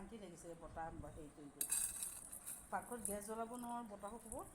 অশান্তি লাগিছে বতাহ হেৰি কৰি পাকঘৰত গেছ জ্বলাব নোৱাৰোঁ বতাহৰ কোবত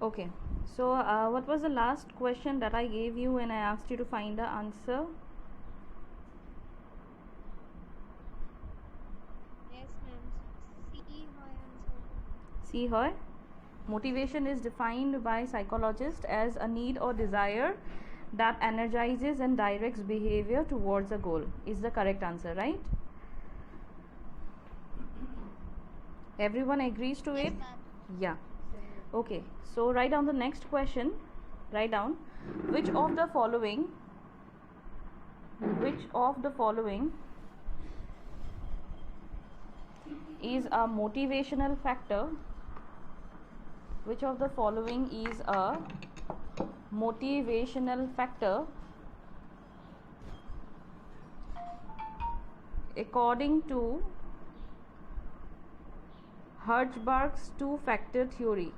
Okay, so what was the last question that I gave you when I asked you to find the answer? Yes, ma'am. C hoy answer. See here, motivation is defined by psychologists as a need or desire that energizes and directs behavior towards a goal. Is the correct answer, right? Everyone agrees to Yes, it? ma'am. Yeah. Okay, so write down the next question. Write down which of the following is a motivational factor? Which of the following is a motivational factor according to Hertzberg's two-factor theory?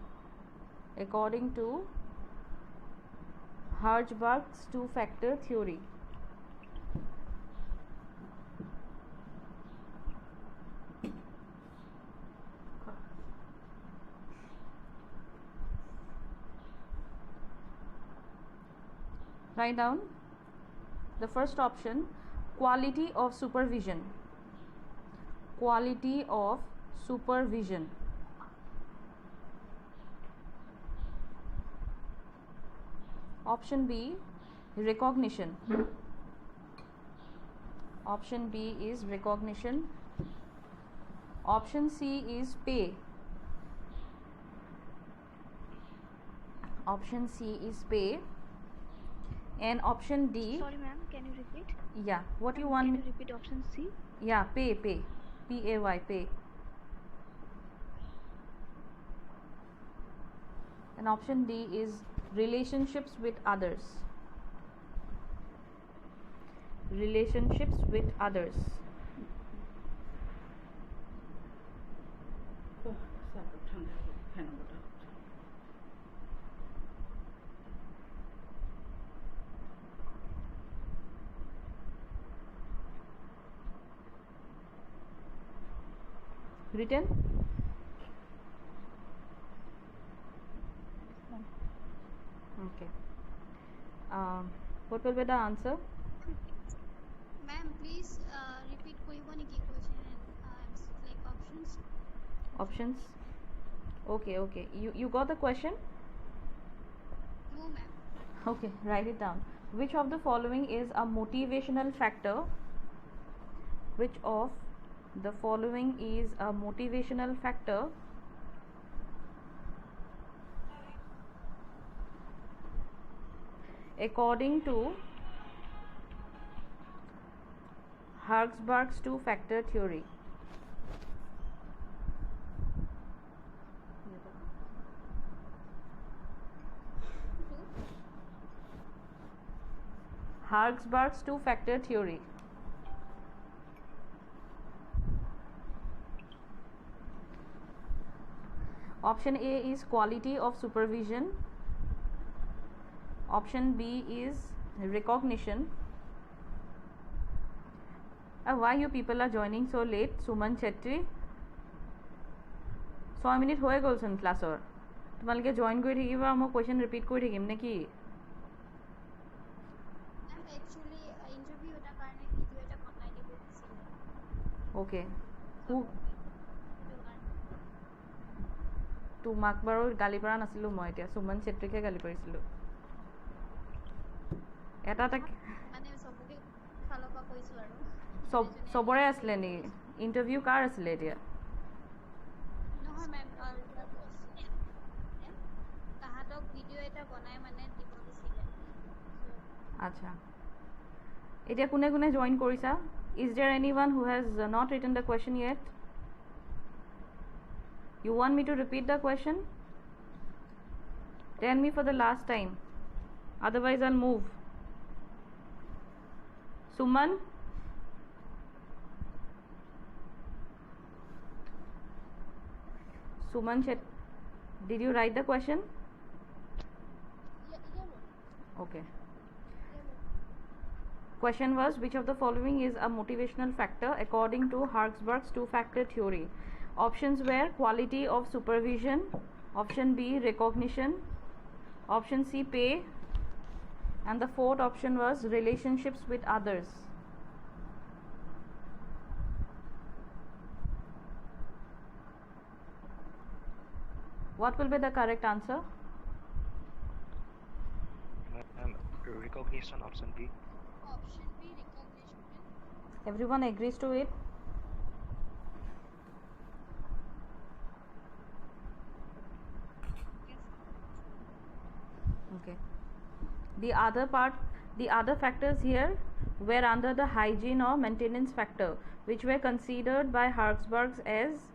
According to Hertzberg's two-factor theory. Write down the first option, quality of supervision. Quality of supervision. Option B, recognition. Option B is recognition. Option C is pay. Option C is pay. And option D. Sorry, ma'am. Can you repeat? Yeah. What you want? Can you repeat option C? Yeah, pay. P-A-Y, pay. And option D is relationships with others. Relationships with others. Written? Okay. What will be the answer? Ma'am, please repeat question and like options. Options? Okay. You got the question? No, ma'am. Okay, write it down. Which of the following is a motivational factor? Which of the following is a motivational factor according to Hertzberg's two-factor theory? Hertzberg's two-factor theory. Option A is quality of supervision. Option B is recognition. Why you people are joining so late? Suman Chetri. 6 minute হৈ গ'লচোন ক্লাছৰ তোমালোকে join কৰি থাকিবা মই question repeat কৰি থাকিম নে কি Ma'am, actually interview এটা কাৰণে ভিডিও এটা বনাই দিব দিছিলে Okay. Who? You are. তোমাক বাৰু গালি পৰা নাছিলোঁ মই এতিয়া সুমন চেত্ৰীকে গালি পাৰিছিলোঁ এটা এটা মানে চবকে ফালৰ পৰা কৈছো আৰু চবৰে আছিলে নেকি ইণ্টাৰভিউ কাৰ আছিলে এতিয়া নহয় মেম তাহাঁতক ভিডিঅ' এটা বনাই মানে দিব দিছিলে আচ্ছা এতিয়া কোনে কোনে জইন কৰিছা ইজ দেয়াৰ এনিৱান who has not written the question yet You want me to repeat the question? Tell me for the last time. Otherwise, I'll move. Suman? Suman, did you write the question? Yeah, ma'am. Okay. Yeah, ma'am. Question was, which of the following is a motivational factor according to Hertzberg's two-factor theory? Options were quality of supervision, option B recognition, option C pay, and the fourth option was relationships with others. What will be the correct answer? Recognition, option B. Option B, recognition. Everyone agrees to it? Yes. Okay. The other factors here were under the hygiene or maintenance factor, which were considered by Hertzberg as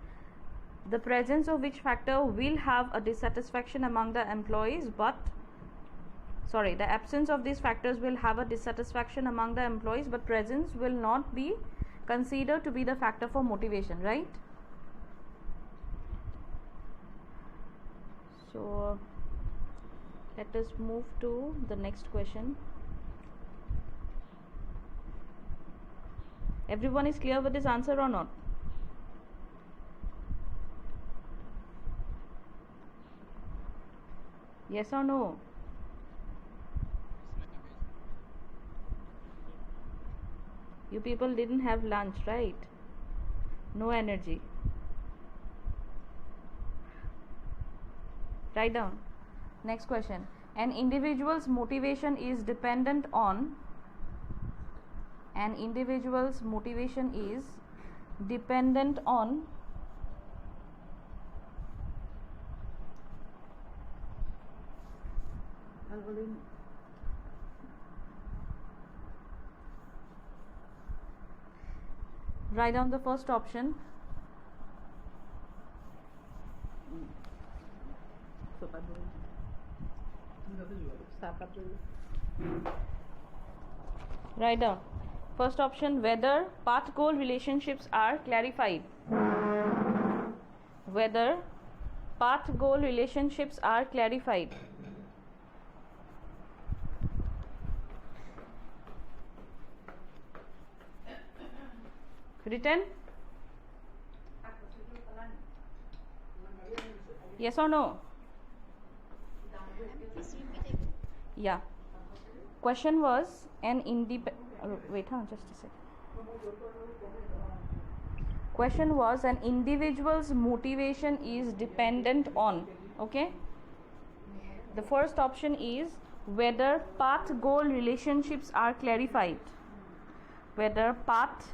the presence of which factor will have a dissatisfaction among the employees, the absence of these factors will have a dissatisfaction among the employees, but presence will not be considered to be the factor for motivation, right? So let us move to the next question. Everyone is clear with this answer or not? Yes or no? You people didn't have lunch, right? No energy. Write down. Next question. An individual's motivation is dependent on write down the first option. Write down. First option, whether path goal relationships are clarified. Whether path goal relationships are clarified. Written? Yes or no? Please repeat again. Yeah. Question was just a second. Question was an individual's motivation is dependent on. Okay. The first option is whether path goal relationships are clarified. Whether path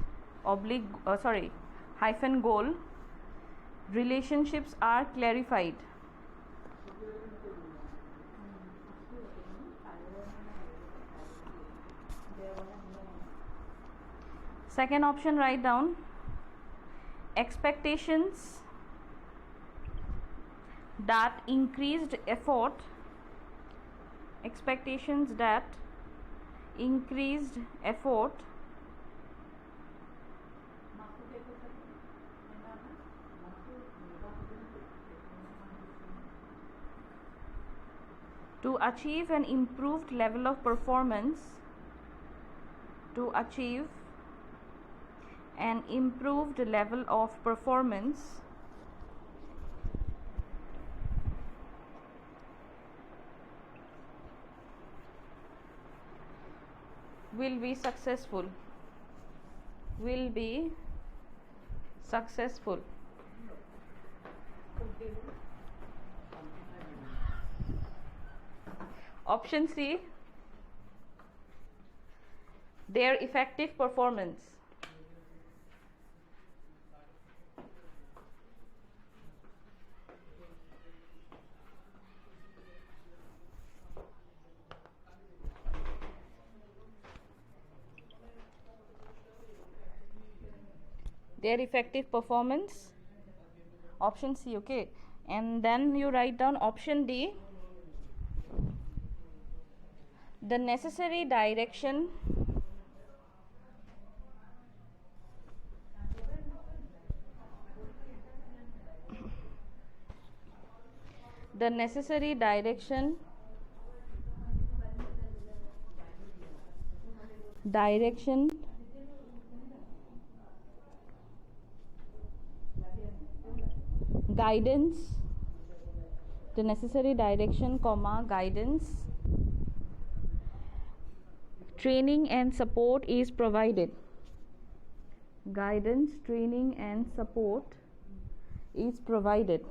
hyphen goal relationships are clarified. Second option, write down expectations that increased effort to achieve an improved level of performance will be successful. Option C, their effective performance. Their effective performance, option C, okay. And then you write down option D, the necessary direction the necessary direction guidance, the necessary direction, comma, guidance, training and support is provided. Guidance, training and support is provided.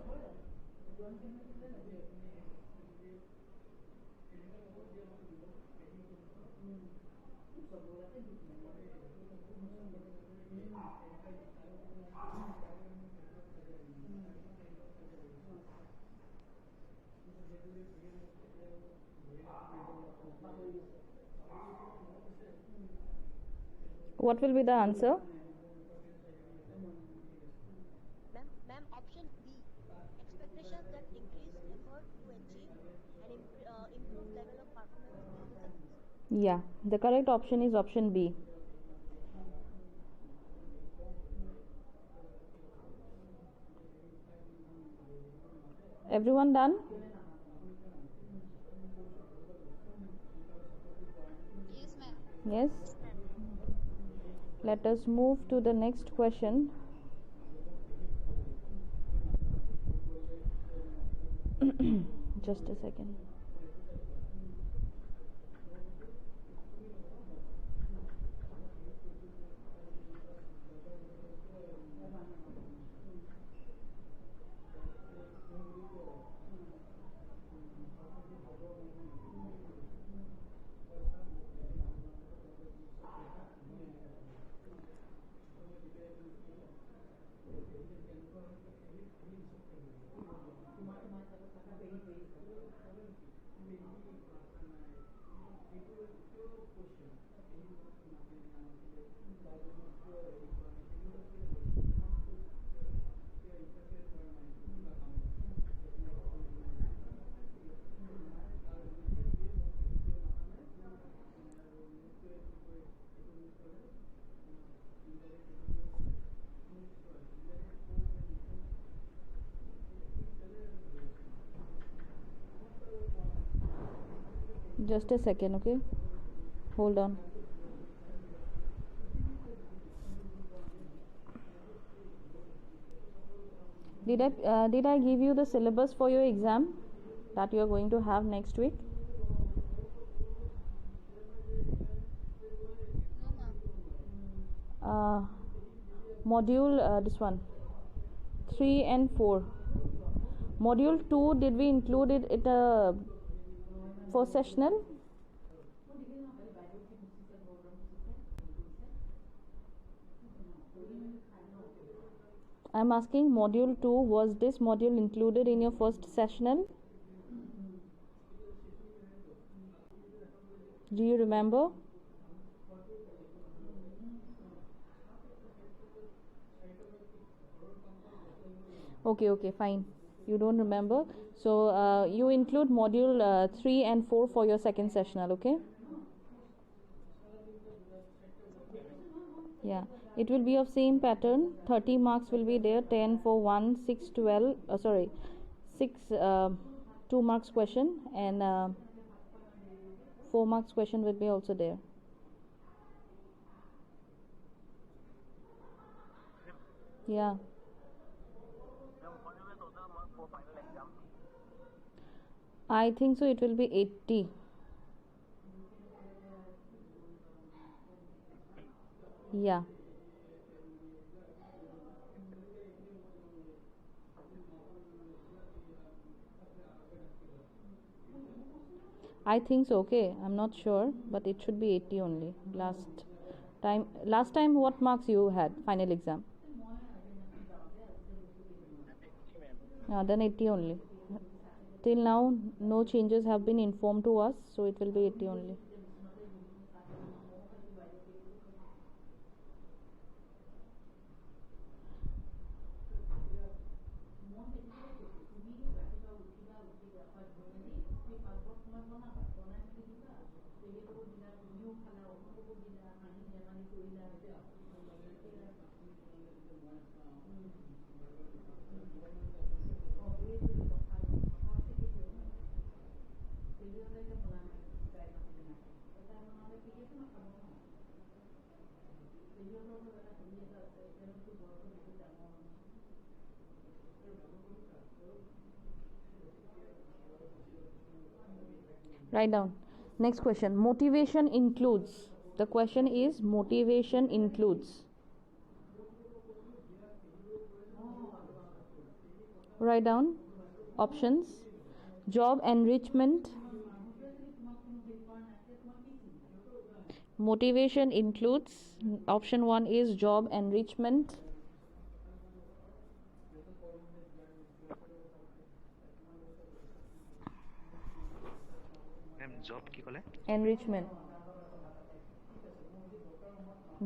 What will be the answer? Ma'am, option B, expectations that increase effort to achieve and improve level of performance due to success. Yeah, the correct option is option B. Everyone done? Yes, ma'am. Yes. Let us move to the next question. Just a second. Just a second, okay? Hold on. Did I give you the syllabus for your exam that you are going to have next week? No, ma'am. Module this one 3 and 4. Module 2, did we include it for sessional? I'm asking module 2, was this module included in your first sessional? Do you remember? Okay, fine. You don't remember. So you include module 3 and 4 for your second sessional, okay? Yeah, it will be of same pattern. 30 marks will be there, 10 for 1, 6, 12, 6 2 marks question, and 4 marks question will be also there. Yeah. I think so it will be 80. Yeah. I think so. Okay, I'm not sure, but it should be 80 only. Last time what marks you had final exam? Then 80 only. Till now no changes have been informed to us, so it will be 80 only. Write down. Next question. Motivation includes. The question is motivation includes. Write down options. Job enrichment. Motivation includes. Option 1 is job enrichment. Job ki kole? Enrichment.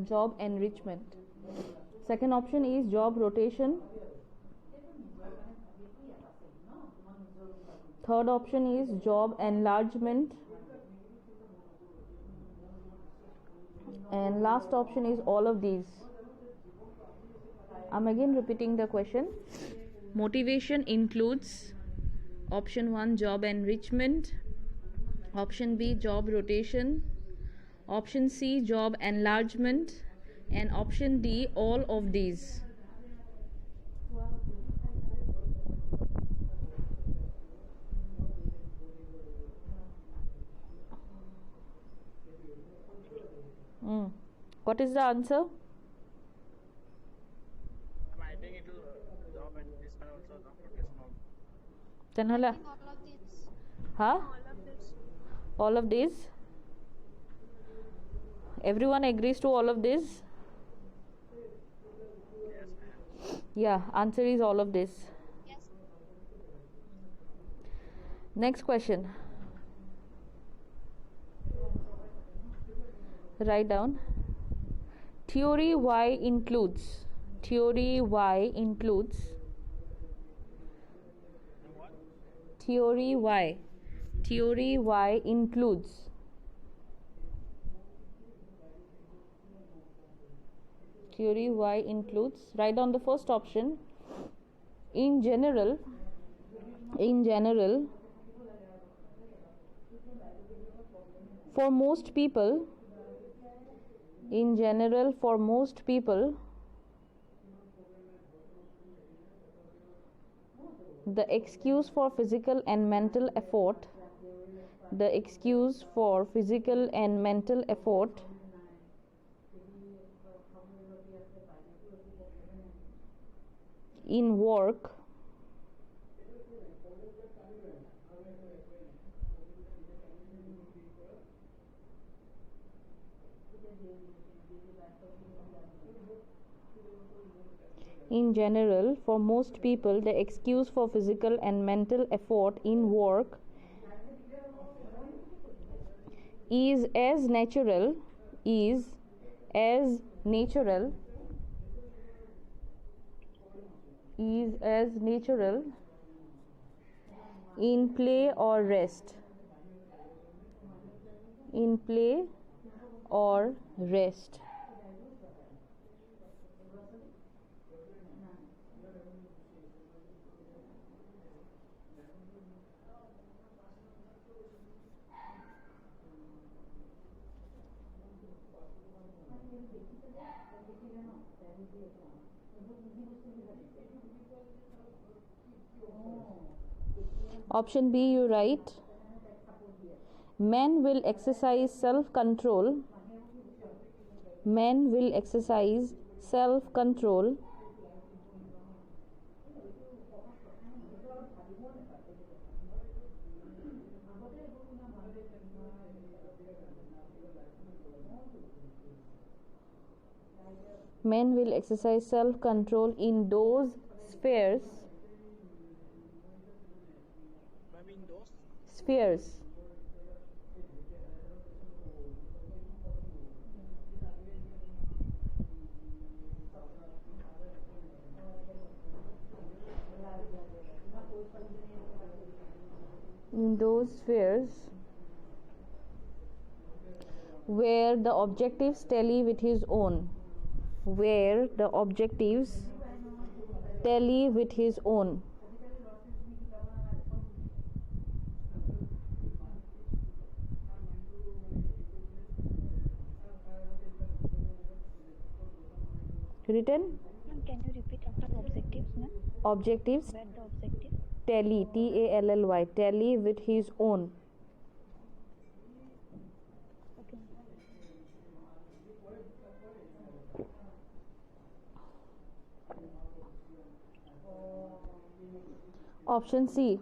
Job enrichment. Second option is job rotation. Third option is job enlargement. And last option is all of these. I'm again repeating the question. Motivation includes option 1 job enrichment, option B job rotation, option C job enlargement, and option D all of these. What is the answer? I think it will job and this one also job rotation also. Then hala. All of these. Huh? All of this. All of these? Everyone agrees to all of this? Yeah, answer is all of this. Yes. Next question. Write down. Theory Y includes. Theory Y includes. Theory Y. Theory Y includes. Theory Y includes. Write down the first option. In general, for most people, the excuse for physical and mental effort in work in general, for most people, the excuse for physical and mental effort in work is as natural in play or rest. Option B, you write. Men will exercise self-control. Men will exercise self-control in those spheres. Ma'am, in those Spheres. In those spheres where the objectives tally with his own. Where the objectives tally with his own. Written? Can you repeat after objectives, ma'am? Objectives Where the objective? tally, T-A-L-L-Y, tally with his own. Okay. Option C.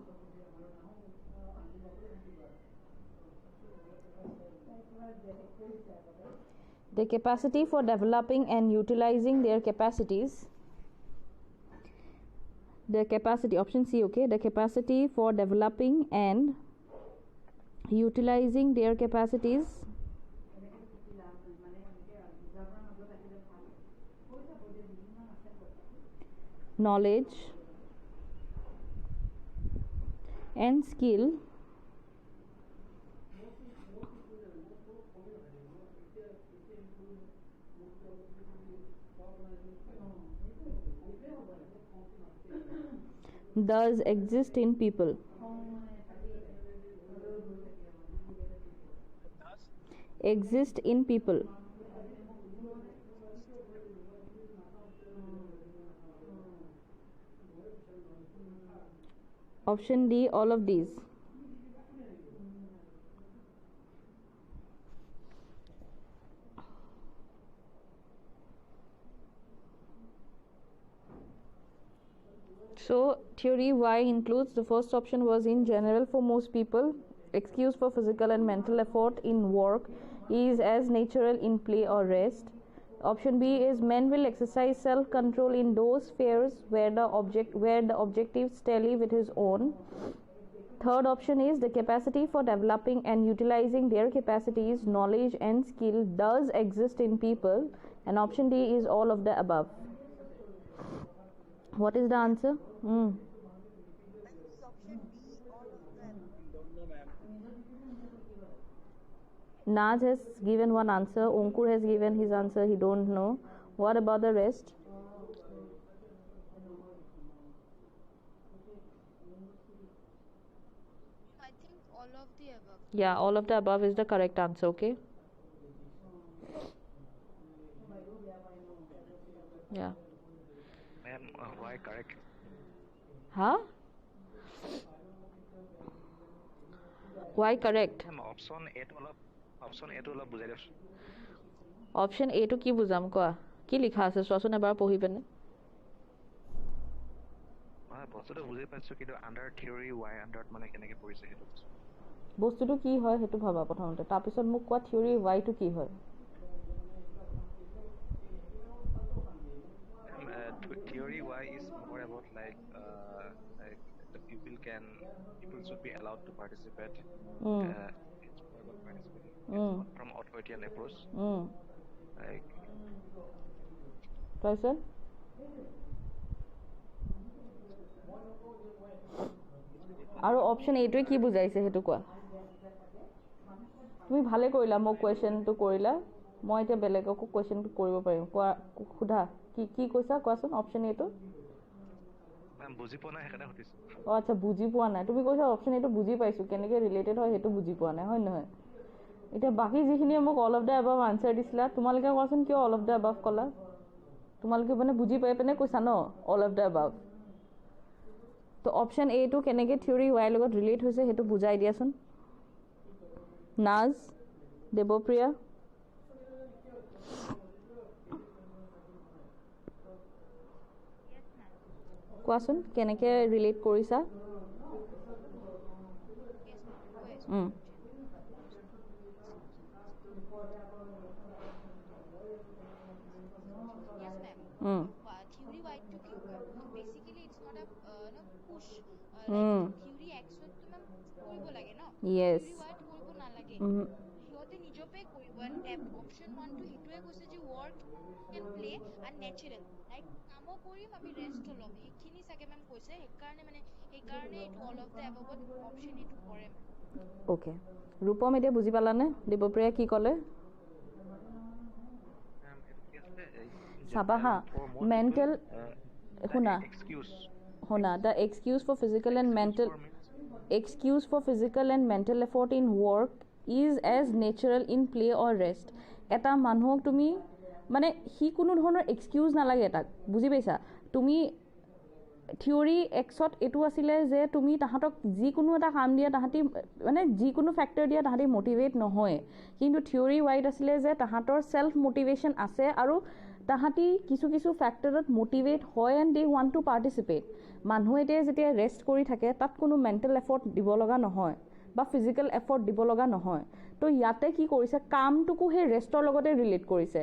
The capacity for developing and utilizing their capacities. The capacity, option C, okay. The capacity for developing and utilizing their capacities. Knowledge and skill does exist in people. does Exist in people. Option D, all of these. So theory Y includes, the first option was in general for most people. Excuse for physical and mental effort in work is as natural in play or rest. Option B is men will exercise self-control in those spheres where the objectives tally with his own. Third option is the capacity for developing and utilizing their capacities, knowledge and skill does exist in people. And option D is all of the above. What is the answer? Ma'am, this is option B, all of them. don't know, ma'am. Naz has given one answer. Onkur has given his answer. He don't know. What about the rest? I think all of the above. Yeah, all of the above is the correct answer, okay? Yeah. Ma'am, why correct? Huh? Why correct? Ma'am, option A to অলপ বুজাই দিয়কচোন। Option A to কি বুজাম কোৱা? কি লিখা আছে চোৱাচোন এবাৰ পঢ়ি পিনে। মই বস্তুটো বুজি পাইছোঁ কিন্তু আণ্ডাৰ থিয়ৰী ৱাই আণ্ডাৰত মানে কেনেকৈ পৰিছে সেইটো বস্তু। বস্তুটো কি হয় সেইটো ভাবা প্ৰথমতে, তাৰপিছত মোক কোৱা থিয়ৰী ৱাইটো কি হয়। Theory Y is more about like the people should be allowed to participate. It's more about participating. It's not from authoritarian approach. Like তাৰপিছত আৰু অপশ্যন এইটোৱে কি বুজাইছে সেইটো কোৱা। তুমি ভালে কৰিলা মোক কুৱেশ্যনটো কৰিলা, মই এতিয়া বেলেগকো কুৱেশ্যনটো কৰিব পাৰিম। কোৱা, সোধা কি কি কৈছা কোৱাচোন অপশ্যন এইটো। মেম বুজি পোৱা নাই সেইকাৰণে সুধিছোঁ। অঁ আচ্ছা, বুজি পোৱা নাই। তুমি কৈছা অপশ্যন এইটো বুজি পাইছোঁ, কেনেকৈ ৰিলেটেড হয় সেইটো বুজি পোৱা নাই, হয় নহয়। এতিয়া বাকী যিখিনিয়ে মোক all of the above answer দিছিলা, তোমালোকে কোৱাচোন কিয় অল অফ দ্য এবাভ ক'লা। তোমালোকে মানে বুজি পাই পিনে কৈছা ন অল অফ দ্য এবাভ। তো অপশ্যন এইটো কেনেকৈ থিয়ৰী ৱাইৰ লগত ৰিলেট হৈছে সেইটো বুজাই দিয়াচোন। নাজ, দেৱপ্ৰিয়া। কোৱাচোন কেনেকৈ ৰিলেট কৰিছা। Yes, ma'am. Hmm. Theory white to কি basically it's not a push Hmm. like theory action to ma'am কৰিব লাগে ন Yes. theory white কৰিব নালাগে সিহঁতে নিজপে কৰিব and option 1 to হিটোৱে কৈছে যে work and play and natural like কাম কৰিম আমি ৰেষ্ট ল'ম সেইখিনি চাগে মেম কৈছে সেইকাৰণে এইটো all of the above option এইটো কৰে মেম Okay. ৰূপম এতিয়া বুজি পালানে দিবপ্ৰিয়া কি ক'লে চাবা হা মেণ্টেল শুনা the excuse for physical and mental effort in work is as natural in play or rest এটা মানুহক তুমি মানে সি কোনো ধৰণৰ এক্সকিউজ নালাগে তাক বুজি পাইছা তুমি থিয়ৰী এক্সত এইটো আছিলে যে তুমি তাহাঁতক যিকোনো এটা কাম দিয়া তাহাঁতি মানে যিকোনো ফেক্টৰ দিয়া তাহাঁতি মটিভেট নহয় কিন্তু থিয়ৰী ৱাইট আছিলে যে তাহাঁতৰ সেলফ মটিভেশ্যন আছে আৰু তাহাঁতি কিছু ফেক্টৰত মটিভেট হয় and they want to participate মানুহ এতিয়া যেতিয়া ৰেষ্ট কৰি থাকে তাত কোনো মেণ্টেল এফৰ্ট দিব লগা নহয় বা ফিজিকেল এফৰ্ট দিব লগা নহয় তো ইয়াতে কি কৰিছে কামটোকো সেই ৰেষ্টৰ লগতে ৰিলেট কৰিছে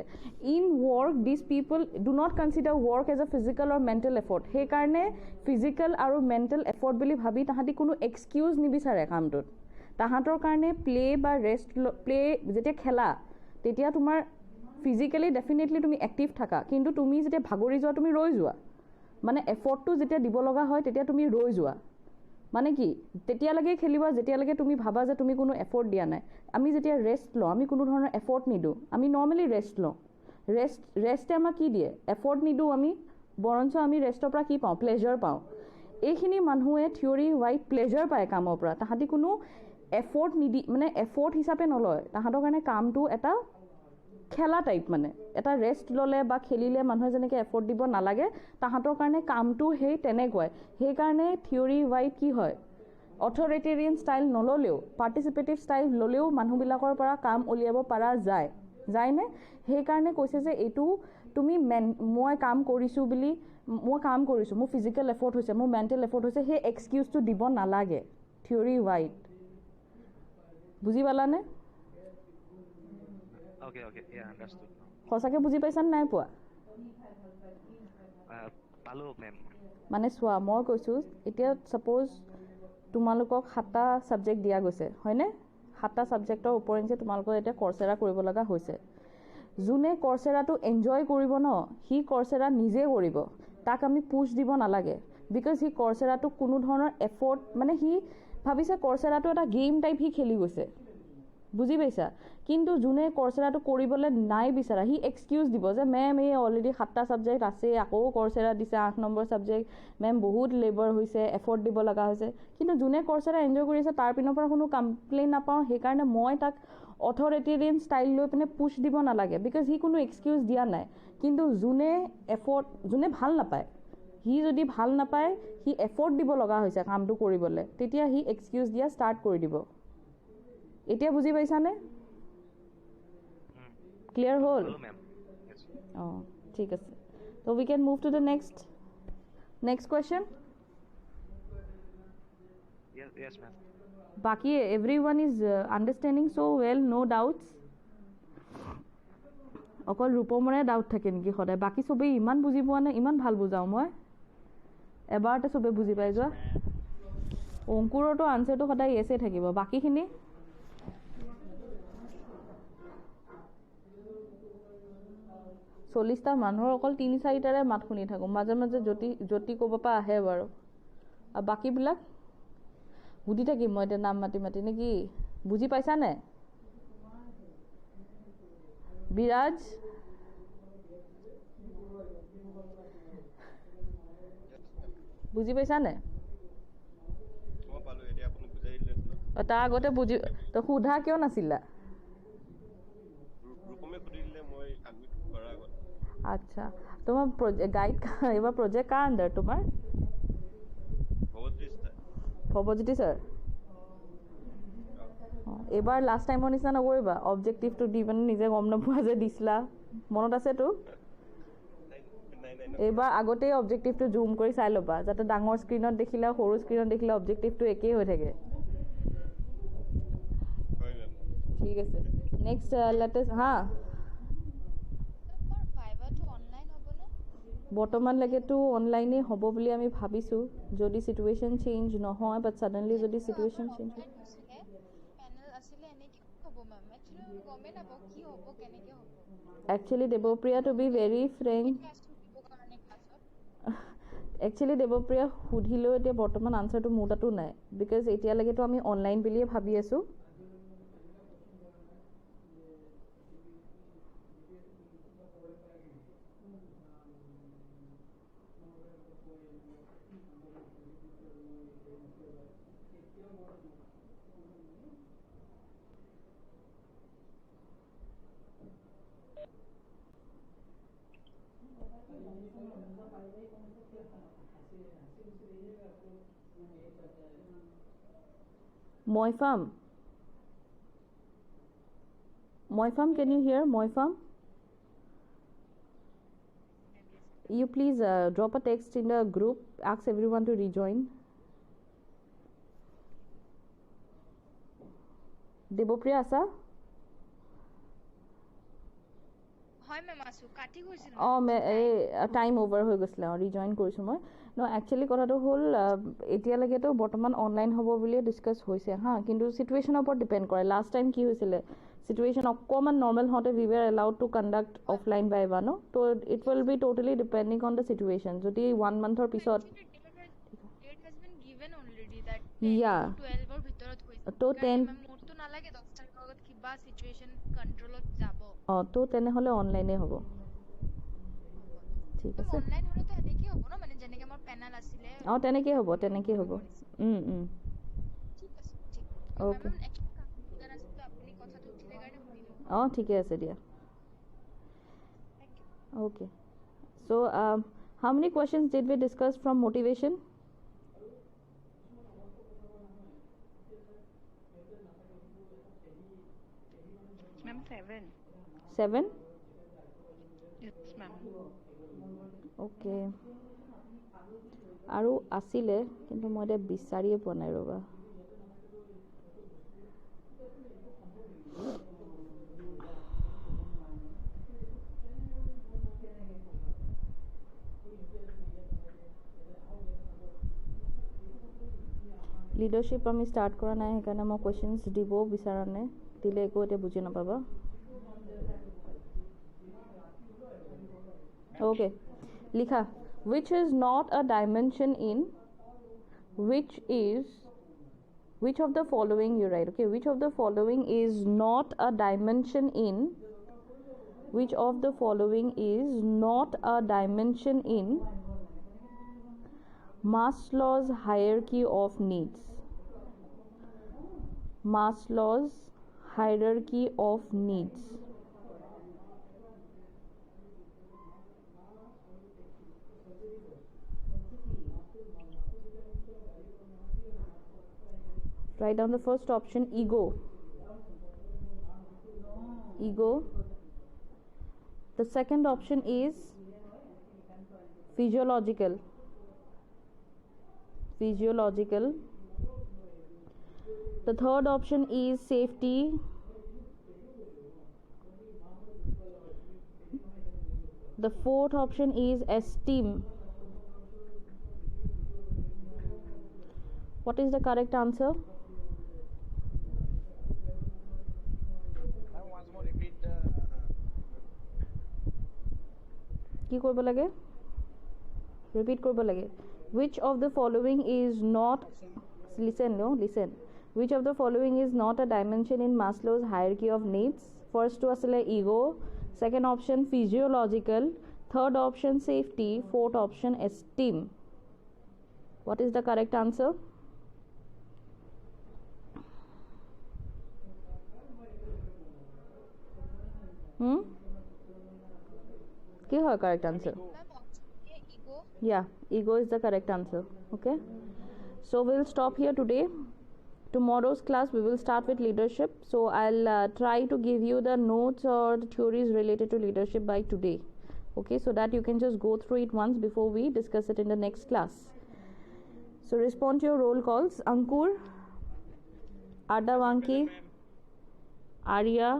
in work this people do not consider work as a physical or mental effort সেইকাৰণে ফিজিকেল আৰু মেণ্টেল এফৰ্ট বুলি ভাবি তাহাঁতি কোনো এক্সকিউজ নিবিচাৰে কামটোত তাহাঁতৰ কাৰণে প্লে বা ৰেষ্ট প্লে যেতিয়া খেলা তেতিয়া তোমাৰ ফিজিকেলি ডেফিনেটলি তুমি এক্টিভ থাকা কিন্তু তুমি যেতিয়া ভাগৰি যোৱা তুমি ৰৈ যোৱা মানে এফৰ্টটো যেতিয়া দিব লগা হয় তেতিয়া তুমি ৰৈ যোৱা মানে কি তেতিয়ালৈকে খেলিবা যেতিয়ালৈকে তুমি ভাবা যে তুমি কোনো এফৰ্ট দিয়া নাই আমি যেতিয়া ৰেষ্ট লওঁ আমি কোনো ধৰণৰ এফৰ্ট নিদিওঁ আমি নৰ্মেলি ৰেষ্ট লওঁ ৰেষ্টে আমাক কি দিয়ে এফৰ্ট নিদিওঁ আমি বৰঞ্চ আমি ৰেষ্টৰ পৰা কি পাওঁ প্লেজাৰ পাওঁ এইখিনি মানুহে থিয়ৰী ৱাইট প্লেজাৰ পায় কামৰ পৰা তাহাঁতি কোনো এফৰ্ট নিদি মানে এফৰ্ট হিচাপে নলয় তাহাঁতৰ কাৰণে কামটো এটা খেলা টাইপ মানে এটা ৰেষ্ট ল'লে বা খেলিলে মানুহে যেনেকৈ এফৰ্ট দিব নালাগে তাহাঁতৰ কাৰণে কামটো সেই তেনেকুৱাই সেইকাৰণে থিয়ৰী ৱাইট কি হয় অথৰিটেৰিয়ান ষ্টাইল নল'লেও পাৰ্টিচিপেটিভ ষ্টাইল ল'লেও মানুহবিলাকৰ পৰা কাম উলিয়াব পৰা যায়নে সেইকাৰণে কৈছে যে এইটো তুমি মই কাম কৰিছোঁ বুলি মই কাম কৰিছোঁ মোৰ ফিজিকেল এফৰ্ট হৈছে মোৰ মেণ্টেল এফৰ্ট হৈছে সেই এক্সকিউজটো দিব নালাগে থিয়ৰী ৱাইট বুজি পালানে Okay, yeah, understood. সঁচাকৈ বুজি পাইছানে নাই পোৱা পালো মেম মানে চোৱা মই কৈছোঁ এতিয়া ছাপ'জ তোমালোকক 7টা ছাবজেক্ট দিয়া গৈছে হয়নে 7টা ছাবজেক্টৰ ওপৰঞ্চি তোমালোকৰ এতিয়া কৰ্চেৰা কৰিব লগা হৈছে যোনে কৰ্চেৰাটো এনজয় কৰিব ন সি কৰ্চেৰা নিজে কৰিব তাক আমি পুছ দিব নালাগে বিকজ সি কৰ্চেৰাটোক কোনো ধৰণৰ এফৰ্ট মানে সি ভাবিছে কৰ্চেৰাটো এটা গেম টাইপ সি খেলি গৈছে বুজি পাইছা কিন্তু যোনে কৰ্চেৰাটো কৰিবলৈ নাই বিচৰা সি এক্সকিউজ দিব যে মেম এই অলৰেডি 7টা ছাবজেক্ট আছে আকৌ কৰ্চেৰা দিছে 8 নম্বৰ ছাবজেক্ট মেম বহুত লেবাৰ হৈছে এফৰ্ট দিব লগা হৈছে কিন্তু যোনে কৰ্চেৰা এনজয় কৰিছে তাৰ পিনৰ পৰা কোনো কমপ্লেইন নাপাওঁ সেইকাৰণে মই তাক অথৰিটেৰিয়ান ষ্টাইল লৈ পিনে পুছ দিব নালাগে বিকজ সি কোনো এক্সকিউজ দিয়া নাই কিন্তু যোনে ভাল নাপায় সি যদি ভাল নাপায় সি এফৰ্ট দিব লগা হৈছে কামটো কৰিবলৈ তেতিয়া সি এক্সকিউজ দিয়া ষ্টাৰ্ট কৰি দিব এতিয়া বুজি পাইছানে ক্লিয়াৰ হ'ল অঁ ঠিক আছে তো we can move to the next question yes ma'am বাকী এভৰিৱান ইজ আণ্ডাৰষ্টেণ্ডিং চ' ৱেল ন' ডাউটছ অকল ৰূপমৰে ডাউট থাকে নেকি সদায় বাকী চবেই ইমান বুজি পোৱা নাই ইমান ভাল বুজাওঁ মই এবাৰতে চবেই বুজি পাই যোৱা অংকুৰতো আনচাৰটো সদায় য়েছে থাকিব বাকীখিনি 40টা মানুহৰ অকল 3-4টাৰে মাত শুনি থাকোঁ মাজে মাজে জ্যোতি ক'ব পৰা আহে বাৰু আৰু বাকীবিলাক সুধি থাকিম মই এতিয়া নাম মাতি নেকি বুজি পাইছানে বিৰাজ বুজি পাইছানে তাৰ আগতে বুজি তো সোধা কিয় নাছিলা अच्छा तुम्हारा गाइड एबार प्रोजेक्ट का अंदर तुम्हार भवज्योति सर एबार लास्ट टाइम निचिना नकरिबा ऑब्जेक्टिव तो दी माने निजे गम नपोৱা যে দিছলা মনত আছে তো এবাৰ আগতে অবজেক্টিভ তো জুম কৰি চাই লবা যাতে ডাঙৰ স্ক্ৰিনত দেখিলা সৰু স্ক্ৰিনত দেখিলা অবজেক্টিভ তো একেই হৈ থাকে ঠিক আছে নেক্সট লেটেষ্ট হা ফাইবাৰ টু অনলাইন বৰ্তমানলৈকেতো অনলাইনে হ'ব বুলি আমি ভাবিছোঁ যদি চিটুৱেশ্যন চেঞ্জ নহয় বাট ছাডেনলি যদি চিটুৱেশ্যন চেঞ্জ হয় পেনেল আছিলে এনেকৈ হ'ব মেম একচুৱেলি গমেই নাপাওঁ কি হ'ব কেনেকৈ হ'ব actually Debapriya to be very frank actually Debapriya সুধিলেও এতিয়া বৰ্তমান আনচাৰটো মোৰ তাতো নাই বিকজ এতিয়ালৈকেতো আমি অনলাইন বুলিয়ে ভাবি আছোঁ Moifam, can you hear? Moifam, you please drop a text in the group, ask everyone to rejoin. Debopriya asa? হয় মেম আছো কাটি গৈছিল টাইম অভাৰ হৈ গৈছিলে ৰিজইন কৰিছোঁ মই ন একচুৱেলি কথাটো হ'ল এতিয়ালৈকেতো বৰ্তমান অনলাইন হ'ব বুলিয়ে ডিছকাছ হৈছে হা কিন্তু চিটুৱেশ্যনৰ ওপৰত ডিপেণ্ড কৰে লাষ্ট টাইম কি হৈছিলে চিটুৱেশ্যন অকণমান নৰ্মেল হওঁতে we were allowed to conduct offline by বা ন ত' it will be totally depending on the situation যদি 1 মান্থৰ পিছত ইয়া তো 10 অঁ তো তেনেহ'লে অনলাইনে হ'ব ঠিক আছে অনলাইন হ'লেতো এনেকৈ হ'ব ন মানে যেনেকৈ আমাৰ পেনেল আছিলে অঁ তেনেকৈ হ'ব ঠিক আছে অ'কে আপুনি কথাটো উঠিলে কাৰণে শুনিলোঁ অঁ ঠিকে আছে দিয়া okay so' how many questions did we discuss from motivation Ma'am, 7. 7 Yes, ma'am. Okay আৰু আছিলে কিন্তু মই এতিয়া বিচাৰিয়ে পোৱা নাই ৰ'বা লিডাৰশ্বিপ আমি ষ্টাৰ্ট কৰা নাই সেইকাৰণে মই কুৱেশ্যনছ দিবও বিচৰা নাই দিলে একো এতিয়া বুজি নাপাবা অ'কে লিখা which is not a dimension in which of the following you write okay which of the following is not a dimension in which of the following is not a dimension in Maslow's hierarchy of needs Maslow's hierarchy of needs write down the first option ego the second option is physiological the third option is safety the fourth option is esteem what is the correct answer Once more repeat কি কৰিব লাগে repeat কৰিব লাগে which of the following is not listen which of the following is not a dimension in Maslow's hierarchy of needs first to asile ego second option physiological third option safety fourth option esteem what is the correct answer কি হয় correct answer yeah ego is the correct answer okay so we'll stop here today tomorrow's class we will start with leadership so I'll try to give you the notes or the theories related to leadership by today okay so that you can just go through it once before we discuss it in the next class so respond to your roll calls Ankur Ardavanki Arya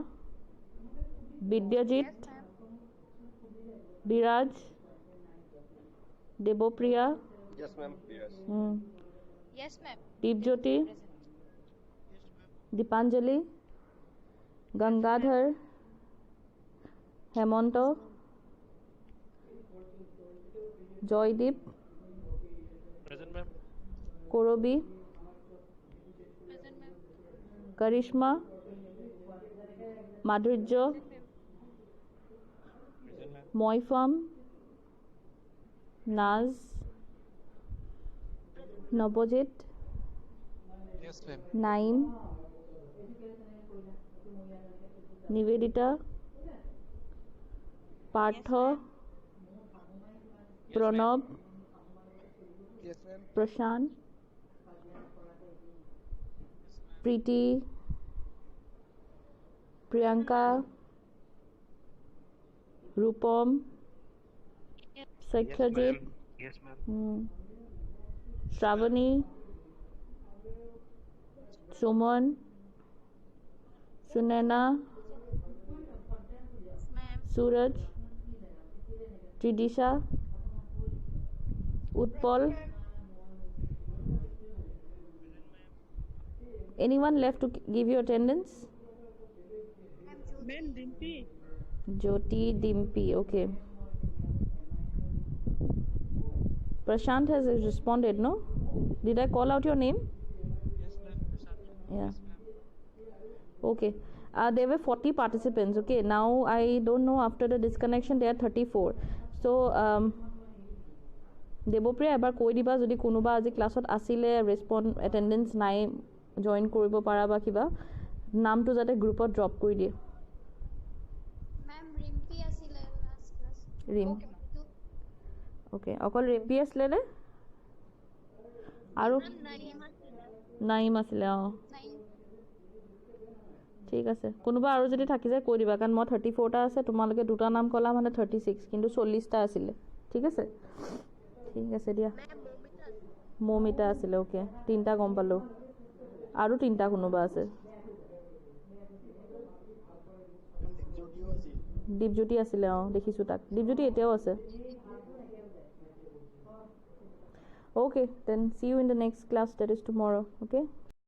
Vidyajit Biraj Debopriya, Yes, ma'am. Yes. Yes, ma'am. Deepjyoti, Present. Dipanjali, Gangadhar, Hemanto, Joydeep, Present, ma'am. Korobi, Present, ma'am. Karishma, Madhurjo, Present, ma'am. Moifam, Naz, Nabojit, Yes, ma'am. Naim, Nivedita, Partha, Pranab, Yes, ma'am. Prashant, Preeti, Priyanka, Rupam, Sakhyajit, Yes, ma'am. Shravani, Suman, Sunena, Ma'am. Suraj, Tridisha, Utpal. Anyone left to give you attendance? Ma'am, Dimpy. Jyoti, Dimpy, okay. Prashant has responded, no? Did I call out your name? Yes, ma'am. Prashant. Yeah. Okay. There were 40 participants. Okay. Now I don't know. After the disconnection, there are 34. So, Debopriya ebar koi diba jodi konoba aji classot asile respond attendance nai join koribo para ba kiba naam to jate group ot drop kori die. Ma'am, Rimpi asile last class. Rim. Okay. Okol Rimpi asile ne? Aru Naim asile. ঠিক আছে কোনোবা আৰু যদি থাকি যায় কৈ দিবা কাৰণ মই 34টা আছে তোমালোকে দুটা নাম কলা মানে 36 কিন্তু 40টা আছিলে ঠিক আছে দিয়া মমিতা আছিলে ওকে তিনটা গম পালো আৰু তিনটা কোনোবা আছে দীপজ্যোতি আছিলে দেখিছো তাক দীপজ্যোতি এতিয়াও আছে okay then see you in the next class that is tomorrow okay